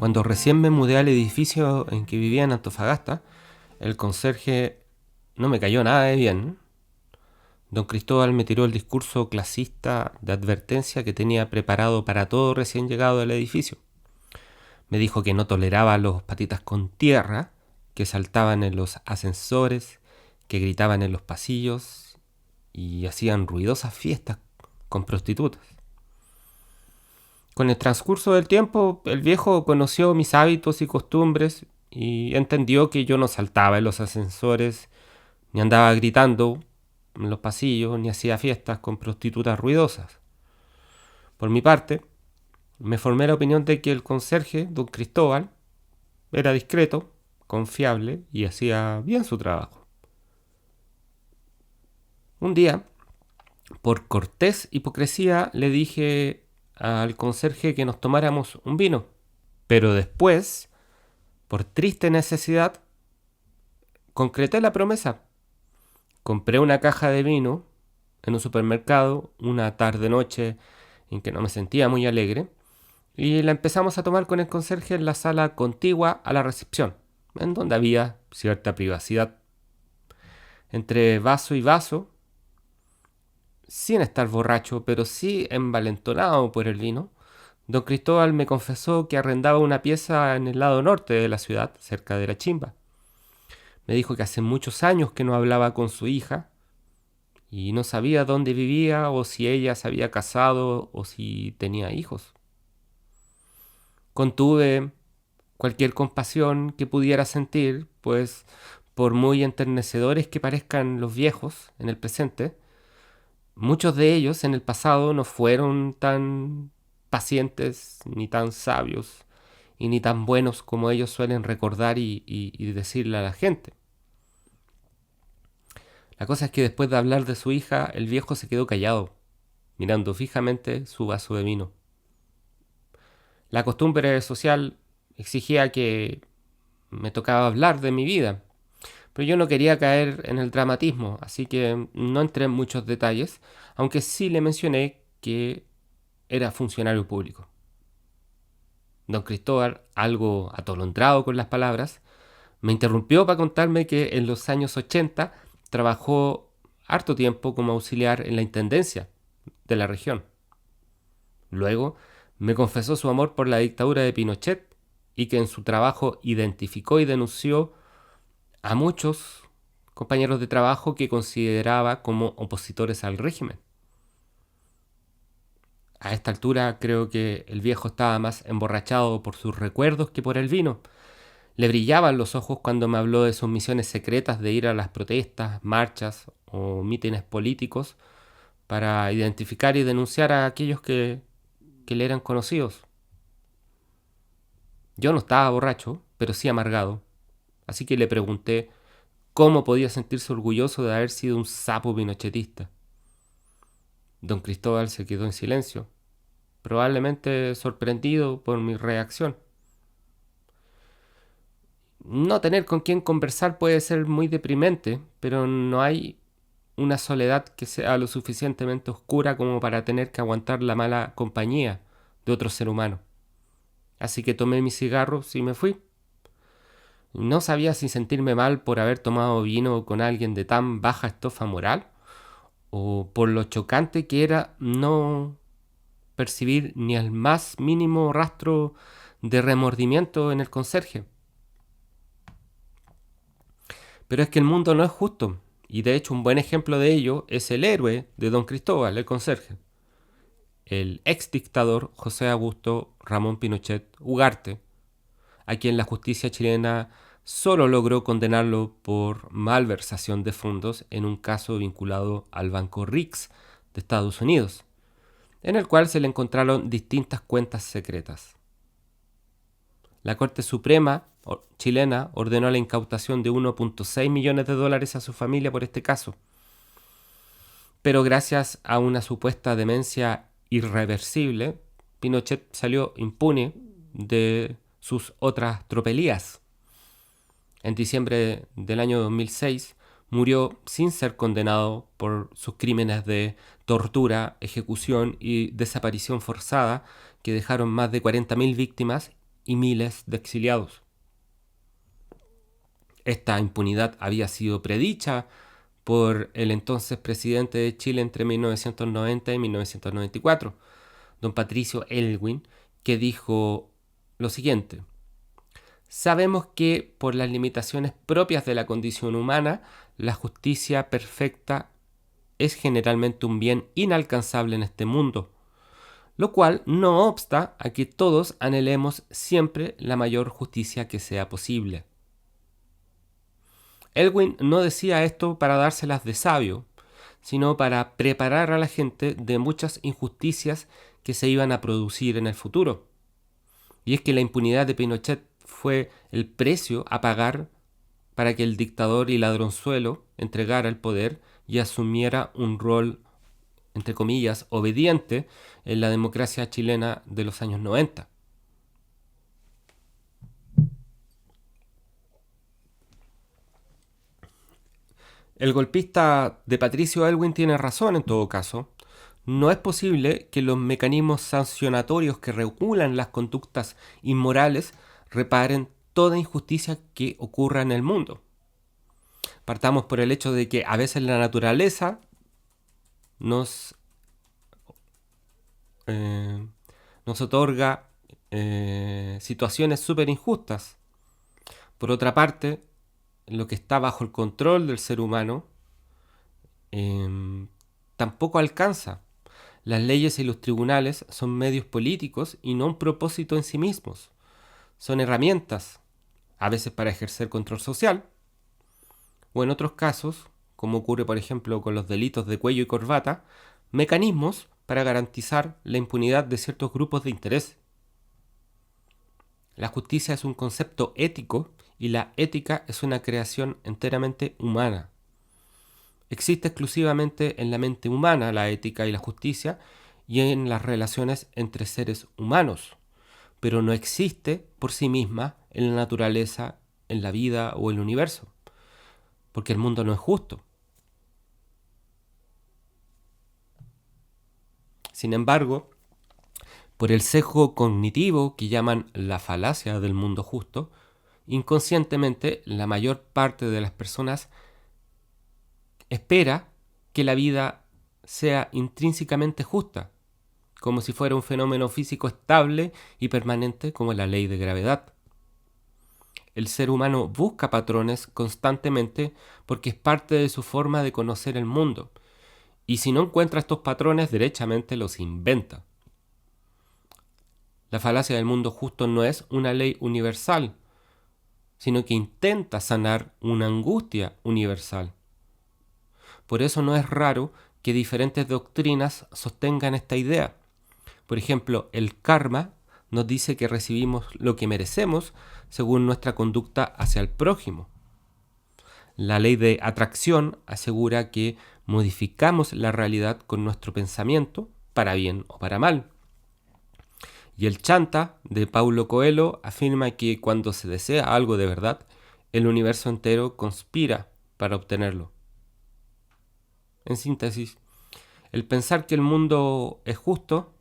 Cuando recién me mudé al edificio en que vivía en Antofagasta, el conserje no me cayó nada de bien. Don Cristóbal me tiró el discurso clasista de advertencia que tenía preparado para todo recién llegado al edificio. Me dijo que no toleraba a los patitas con tierra, que saltaban en los ascensores, que gritaban en los pasillos y hacían ruidosas fiestas con prostitutas. Con el transcurso del tiempo, el viejo conoció mis hábitos y costumbres y entendió que yo no saltaba en los ascensores, ni andaba gritando en los pasillos, ni hacía fiestas con prostitutas ruidosas. Por mi parte, me formé la opinión de que el conserje, don Cristóbal, era discreto, confiable y hacía bien su trabajo. Un día, por cortés hipocresía, le dije al conserje que nos tomáramos un vino. Pero después, por triste necesidad, concreté la promesa. Compré una caja de vino en un supermercado una tarde-noche en que no me sentía muy alegre y la empezamos a tomar con el conserje en la sala contigua a la recepción, en donde había cierta privacidad. Entre vaso y vaso, sin estar borracho, pero sí envalentonado por el vino, don Cristóbal me confesó que arrendaba una pieza en el lado norte de la ciudad, cerca de la Chimba. Me dijo que hace muchos años que no hablaba con su hija y no sabía dónde vivía o si ella se había casado o si tenía hijos. Contuve cualquier compasión que pudiera sentir, pues por muy enternecedores que parezcan los viejos en el presente, muchos de ellos en el pasado no fueron tan pacientes ni tan sabios y ni tan buenos como ellos suelen recordar y decirle a la gente. La cosa es que después de hablar de su hija, el viejo se quedó callado, mirando fijamente su vaso de vino. La costumbre social exigía que me tocaba hablar de mi vida, pero yo no quería caer en el dramatismo, así que no entré en muchos detalles, aunque sí le mencioné que era funcionario público. Don Cristóbal, algo atolondrado con las palabras, me interrumpió para contarme que en los años 80 trabajó harto tiempo como auxiliar en la intendencia de la región. Luego me confesó su amor por la dictadura de Pinochet y que en su trabajo identificó y denunció a muchos compañeros de trabajo que consideraba como opositores al régimen. A esta altura creo que el viejo estaba más emborrachado por sus recuerdos que por el vino. Le brillaban los ojos cuando me habló de sus misiones secretas de ir a las protestas, marchas o mítines políticos para identificar y denunciar a aquellos que le eran conocidos. Yo no estaba borracho, pero sí amargado, así que le pregunté cómo podía sentirse orgulloso de haber sido un sapo pinochetista. Don Cristóbal se quedó en silencio, probablemente sorprendido por mi reacción. No tener con quién conversar puede ser muy deprimente, pero no hay una soledad que sea lo suficientemente oscura como para tener que aguantar la mala compañía de otro ser humano. Así que tomé mis cigarros y me fui. No sabía si sentirme mal por haber tomado vino con alguien de tan baja estofa moral o por lo chocante que era no percibir ni el más mínimo rastro de remordimiento en el conserje. Pero es que el mundo no es justo, y de hecho un buen ejemplo de ello es el héroe de don Cristóbal, el conserje, el ex dictador José Augusto Ramón Pinochet Ugarte, a quien la justicia chilena solo logró condenarlo por malversación de fondos en un caso vinculado al banco RIX de Estados Unidos, en el cual se le encontraron distintas cuentas secretas. La Corte Suprema chilena ordenó la incautación de 1.6 millones de dólares a su familia por este caso. Pero gracias a una supuesta demencia irreversible, Pinochet salió impune de sus otras tropelías. En diciembre del año 2006 murió sin ser condenado por sus crímenes de tortura, ejecución y desaparición forzada que dejaron más de 40.000 víctimas y miles de exiliados. Esta impunidad había sido predicha por el entonces presidente de Chile entre 1990 y 1994, don Patricio Aylwin, que dijo lo siguiente: sabemos que por las limitaciones propias de la condición humana, la justicia perfecta es generalmente un bien inalcanzable en este mundo, lo cual no obsta a que todos anhelemos siempre la mayor justicia que sea posible. Aylwin no decía esto para dárselas de sabio, sino para preparar a la gente de muchas injusticias que se iban a producir en el futuro. Y es que la impunidad de Pinochet fue el precio a pagar para que el dictador y ladronzuelo entregara el poder y asumiera un rol, entre comillas, obediente en la democracia chilena de los años 90. El golpista de Patricio Aylwin tiene razón en todo caso. No es posible que los mecanismos sancionatorios que regulan las conductas inmorales reparen toda injusticia que ocurra en el mundo. Partamos por el hecho de que a veces la naturaleza nos, eh, nos otorga situaciones súper injustas. Por otra parte, lo que está bajo el control del ser humano tampoco alcanza. Las leyes y los tribunales son medios políticos y no un propósito en sí mismos. Son herramientas, a veces para ejercer control social, o en otros casos, como ocurre por ejemplo con los delitos de cuello y corbata, mecanismos para garantizar la impunidad de ciertos grupos de interés. La justicia es un concepto ético y la ética es una creación enteramente humana. Existe exclusivamente en la mente humana la ética y la justicia y en las relaciones entre seres humanos, pero no existe por sí misma en la naturaleza, en la vida o el universo, porque el mundo no es justo. Sin embargo, por el sesgo cognitivo que llaman la falacia del mundo justo, inconscientemente la mayor parte de las personas espera que la vida sea intrínsecamente justa, como si fuera un fenómeno físico estable y permanente como la ley de gravedad. El ser humano busca patrones constantemente porque es parte de su forma de conocer el mundo, y si no encuentra estos patrones, derechamente los inventa. La falacia del mundo justo no es una ley universal, sino que intenta sanar una angustia universal. Por eso no es raro que diferentes doctrinas sostengan esta idea. Por ejemplo, el karma nos dice que recibimos lo que merecemos según nuestra conducta hacia el prójimo. La ley de atracción asegura que modificamos la realidad con nuestro pensamiento, para bien o para mal. Y el chanta de Paulo Coelho afirma que cuando se desea algo de verdad, el universo entero conspira para obtenerlo. En síntesis, el pensar que el mundo es justo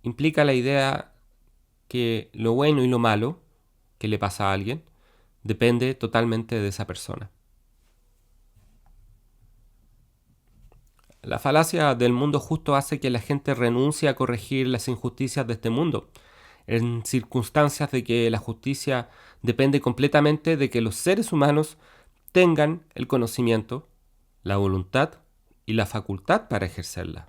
implica la idea que lo bueno y lo malo que le pasa a alguien depende totalmente de esa persona. La falacia del mundo justo hace que la gente renuncie a corregir las injusticias de este mundo, en circunstancias de que la justicia depende completamente de que los seres humanos tengan el conocimiento, la voluntad y la facultad para ejercerla.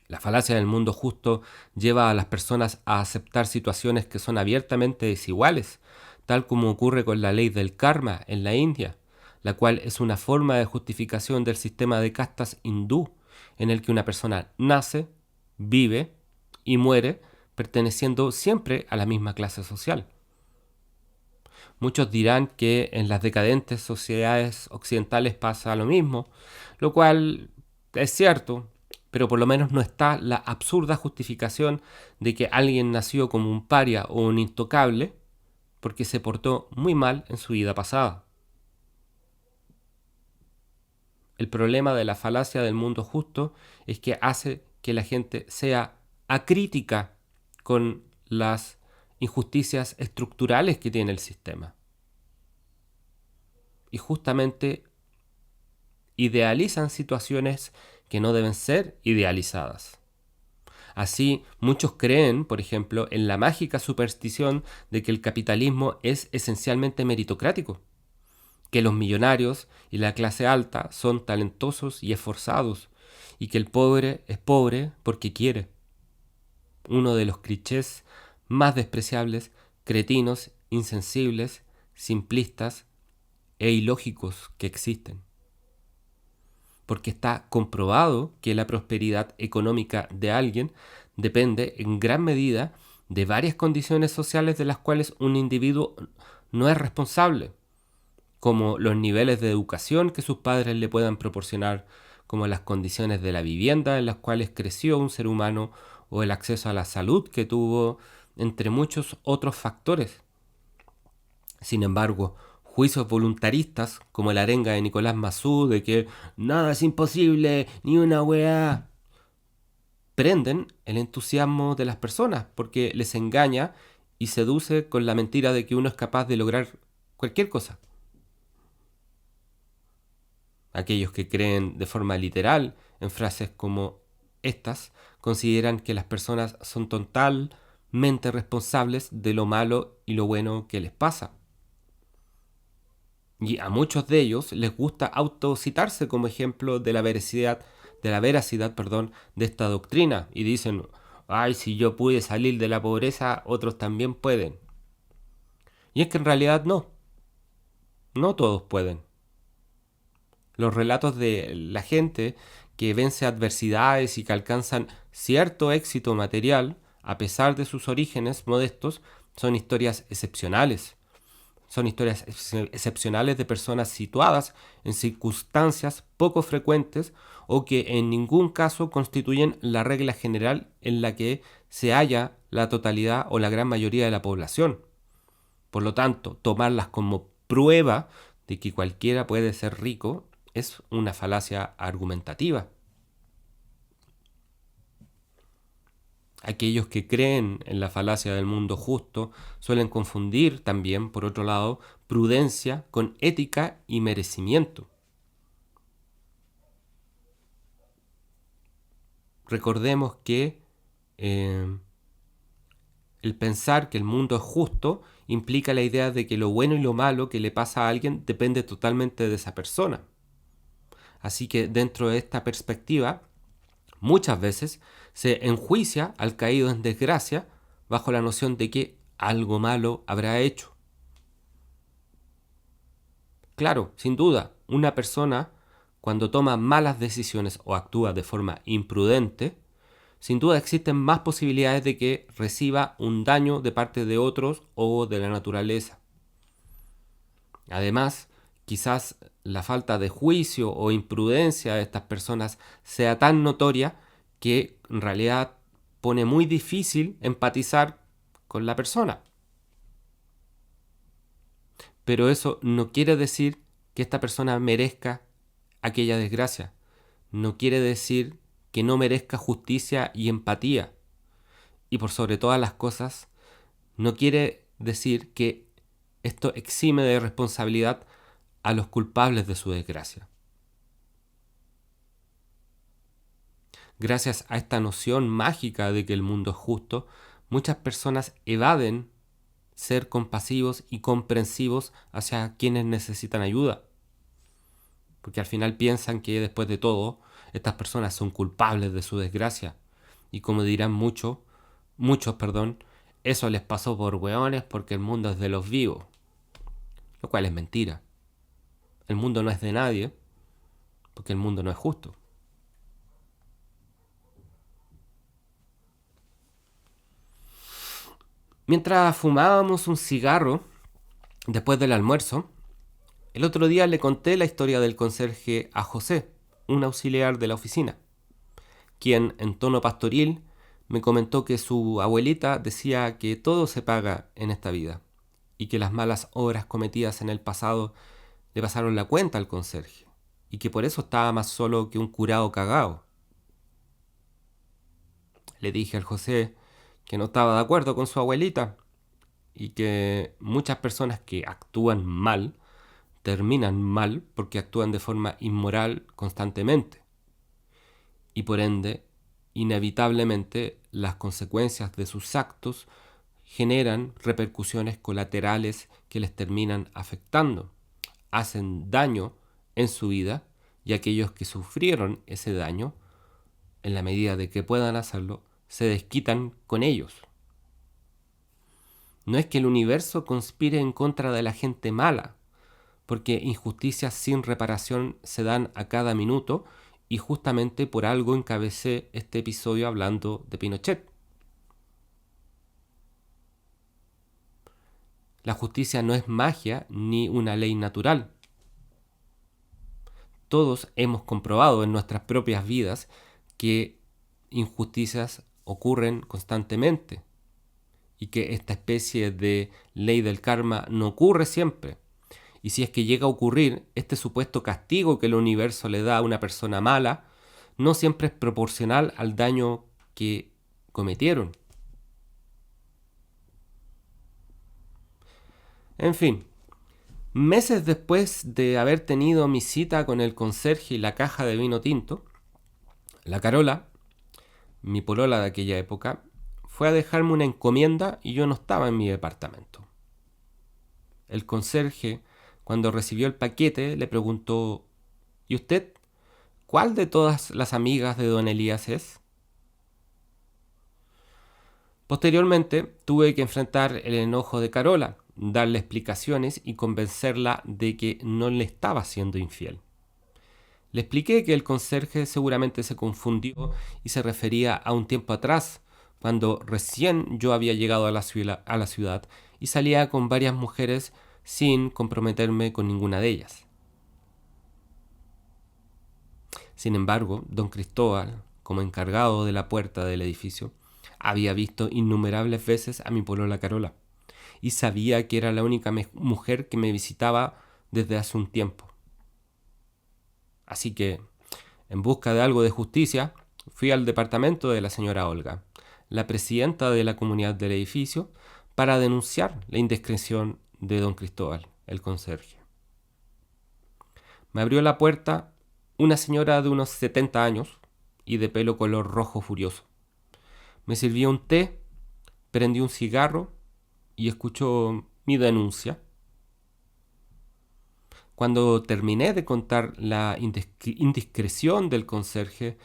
La falacia del mundo justo lleva a las personas a aceptar situaciones que son abiertamente desiguales, tal como ocurre con la ley del karma en la India, la cual es una forma de justificación del sistema de castas hindú, en el que una persona nace, vive y muere perteneciendo siempre a la misma clase social. Muchos dirán que en las decadentes sociedades occidentales pasa lo mismo, lo cual es cierto, pero por lo menos no está la absurda justificación de que alguien nació como un paria o un intocable porque se portó muy mal en su vida pasada. El problema de la falacia del mundo justo es que hace que la gente sea acrítica con las injusticias estructurales que tiene el sistema. Y justamente idealizan situaciones que no deben ser idealizadas. Así, muchos creen, por ejemplo, en la mágica superstición de que el capitalismo es esencialmente meritocrático, que los millonarios y la clase alta son talentosos y esforzados, y que el pobre es pobre porque quiere. Uno de los clichés más despreciables, cretinos, insensibles, simplistas e ilógicos que existen. Porque está comprobado que la prosperidad económica de alguien depende en gran medida de varias condiciones sociales de las cuales un individuo no es responsable, como los niveles de educación que sus padres le puedan proporcionar, como las condiciones de la vivienda en las cuales creció un ser humano o el acceso a la salud que tuvo, entre muchos otros factores. Sin embargo, juicios voluntaristas, como la arenga de Nicolás Massú de que nada es imposible, ni una weá, prenden el entusiasmo de las personas porque les engaña y seduce con la mentira de que uno es capaz de lograr cualquier cosa. Aquellos que creen de forma literal en frases como estas consideran que las personas son totalmente responsables de lo malo y lo bueno que les pasa. Y a muchos de ellos les gusta autocitarse como ejemplo de la veracidad, de esta doctrina y dicen, ay, si yo pude salir de la pobreza, otros también pueden. Y es que en realidad no todos pueden. Los relatos de la gente que vence adversidades y que alcanzan cierto éxito material, a pesar de sus orígenes modestos, son historias excepcionales. Son historias excepcionales de personas situadas en circunstancias poco frecuentes o que en ningún caso constituyen la regla general en la que se halla la totalidad o la gran mayoría de la población. Por lo tanto, tomarlas como prueba de que cualquiera puede ser rico es una falacia argumentativa. Aquellos que creen en la falacia del mundo justo suelen confundir también, por otro lado, prudencia con ética y merecimiento. Recordemos que el pensar que el mundo es justo implica la idea de que lo bueno y lo malo que le pasa a alguien depende totalmente de esa persona. Así que dentro de esta perspectiva, muchas veces se enjuicia al caído en desgracia bajo la noción de que algo malo habrá hecho. Claro, sin duda, una persona cuando toma malas decisiones o actúa de forma imprudente, sin duda existen más posibilidades de que reciba un daño de parte de otros o de la naturaleza. Además, quizás la falta de juicio o imprudencia de estas personas sea tan notoria que en realidad pone muy difícil empatizar con la persona. Pero eso no quiere decir que esta persona merezca aquella desgracia. No quiere decir que no merezca justicia y empatía. Y por sobre todas las cosas, no quiere decir que esto exime de responsabilidad a los culpables de su desgracia. Gracias a esta noción mágica de que el mundo es justo, muchas personas evaden ser compasivos y comprensivos hacia quienes necesitan ayuda. Porque al final piensan que después de todo, estas personas son culpables de su desgracia. Y como dirán muchos, eso les pasó por hueones porque el mundo es de los vivos. Lo cual es mentira. El mundo no es de nadie porque el mundo no es justo. Mientras fumábamos un cigarro después del almuerzo, el otro día le conté la historia del conserje a José, un auxiliar de la oficina, quien en tono pastoril me comentó que su abuelita decía que todo se paga en esta vida y que las malas obras cometidas en el pasado le pasaron la cuenta al conserje y que por eso estaba más solo que un curado cagao. Le dije al José que no estaba de acuerdo con su abuelita y que muchas personas que actúan mal terminan mal porque actúan de forma inmoral constantemente. Y por ende, inevitablemente, las consecuencias de sus actos generan repercusiones colaterales que les terminan afectando, hacen daño en su vida y aquellos que sufrieron ese daño, en la medida de que puedan hacerlo, se desquitan con ellos. No es que el universo conspire en contra de la gente mala, porque injusticias sin reparación se dan a cada minuto y justamente por algo encabecé este episodio hablando de Pinochet. La justicia no es magia ni una ley natural. Todos hemos comprobado en nuestras propias vidas que injusticias ocurren constantemente y que esta especie de ley del karma no ocurre siempre. Y si es que llega a ocurrir, este supuesto castigo que el universo le da a una persona mala no siempre es proporcional al daño que cometieron. En fin, meses después de haber tenido mi cita con el conserje y la caja de vino tinto, la Carola, mi polola de aquella época, fue a dejarme una encomienda y yo no estaba en mi departamento. El conserje, cuando recibió el paquete, le preguntó: ¿y usted cuál de todas las amigas de don Elías es? Posteriormente tuve que enfrentar el enojo de Carola, darle explicaciones y convencerla de que no le estaba siendo infiel. Le expliqué que el conserje seguramente se confundió y se refería a un tiempo atrás, cuando recién yo había llegado a la ciudad y salía con varias mujeres sin comprometerme con ninguna de ellas. Sin embargo, don Cristóbal, como encargado de la puerta del edificio, había visto innumerables veces a mi polola Carola y sabía que era la única mujer que me visitaba desde hace un tiempo. Así que, en busca de algo de justicia, fui al departamento de la señora Olga, la presidenta de la comunidad del edificio, para denunciar la indiscreción de don Cristóbal, el conserje. Me abrió la puerta una señora de unos 70 años y de pelo color rojo furioso. Me sirvió un té, prendió un cigarro y escuchó mi denuncia. Cuando terminé de contar la indiscreción del conserje,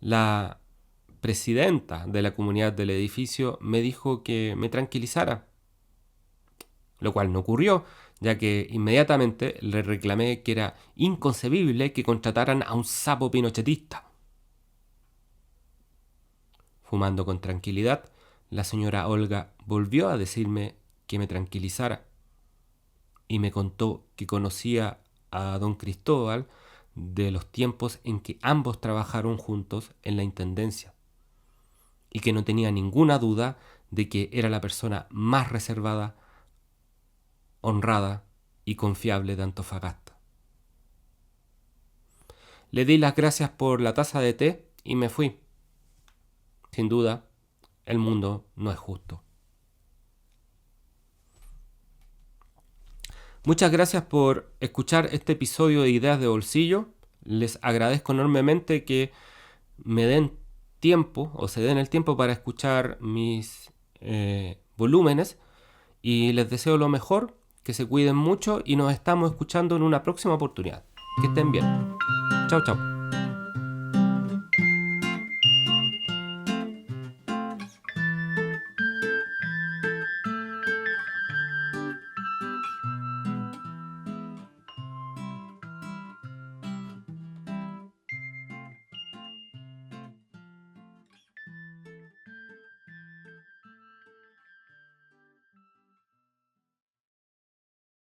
la presidenta de la comunidad del edificio me dijo que me tranquilizara, lo cual no ocurrió, ya que inmediatamente le reclamé que era inconcebible que contrataran a un sapo pinochetista. Fumando con tranquilidad, la señora Olga volvió a decirme que me tranquilizara y me contó que conocía a don Cristóbal de los tiempos en que ambos trabajaron juntos en la intendencia y que no tenía ninguna duda de que era la persona más reservada, honrada y confiable de Antofagasta. Le di las gracias por la taza de té y me fui. Sin duda, el mundo no es justo. Muchas gracias por escuchar este episodio de Ideas de Bolsillo. Les agradezco enormemente que me den tiempo o se den el tiempo para escuchar mis volúmenes y les deseo lo mejor, que se cuiden mucho y nos estamos escuchando en una próxima oportunidad. Que estén bien. Chao, chao.